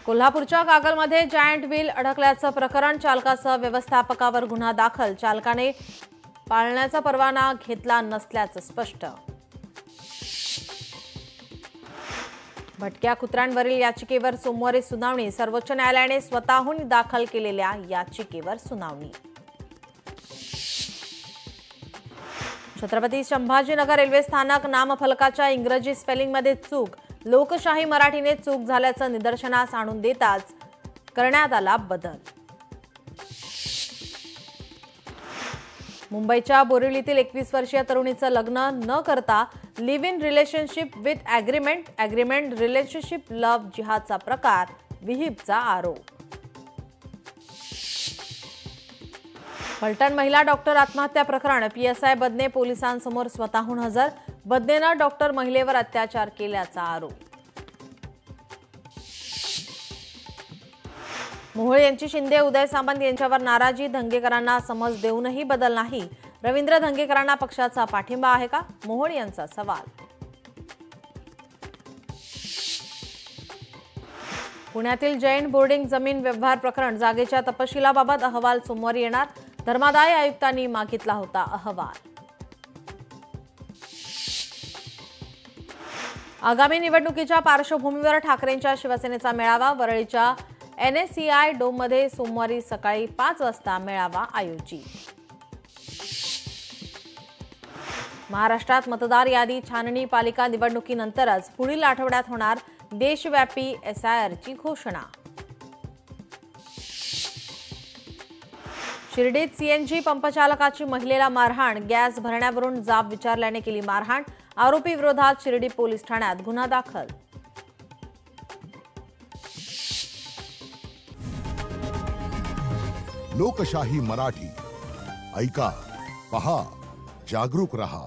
कोल्हापूरच्या कागलमध्ये giant wheel अडकल्याचं प्रकरण, चालकासह व्यवस्थापकावर गुन्हा दाखल, चालकाने पाळण्याचा परवाना घेतला नसल्याचं स्पष्ट। भटक्या कुत्र्यांवरील याचिकेवर सोमवारी सुनावणी, सर्वोच्च न्यायालयाने स्वतःहून दाखल केलेल्या याचिकेवर सुनावणी। छत्रपती संभाजीनगर रेल्वे स्थानक नामफलकाच्या इंग्रजी स्पेलिंगमध्ये चूक, लोकशाही मराठीने चूक झाल्याचं निदर्शनास आणून देताच करण्यात आला बदल। मुंबईच्या बोरिवलीतील 21 वर्षीय तरुणीचं लग्न न करता live in relationship with agreement relationship love जिहादचा प्रकार, विहिंपचा आरोप। फलटण महिला डॉक्टर आत्महत्या प्रकरण, PSI बदने पोलिसांसमोर स्वतःहून हजर, बदनेनं डॉक्टर महिलेवर अत्याचार केल्याचा आरोप। मोहोळ यांची शिंदे उदय सामंत यांच्यावर नाराजी, धंगेकरांना समज देऊनही बदल नाही, रवींद्र धंगेकरांना पक्षाचा पाठिंबा आहे का, मोहोळ यांचा सवाल। पुण्यातील जैन बोर्डिंग जमीन व्यवहार प्रकरण, जागेच्या तपशिलाबाबत अहवाल सोमवारी येणार, धर्मादाय आयुक्तांनी मागितला होता अहवाल। आगामी निवडणुकीच्या पार्श्वभूमीवर ठाकरेंच्या शिवसेनेचा मेळावा, वरळीच्या NSCI डोममध्ये सोमवारी सकाळी 5 वाजता मेळावा आयोजित। महाराष्ट्रात मतदार यादी छाननी, पालिका निवडणुकीनंतरच पुढील आठवड्यात होणार देशव्यापी SIRची घोषणा। शिर्डीत CNG पंपचालकाची महिलेला मारहाण, गॅस भरण्यावरून जाब विचारल्याने केली मारहाण, आरोपी विरोधात शिर्डी पोलीस ठाण्यात गुन्हा दाखल। लोकशाही मराठी ऐका, पहा, जागरूक रहा।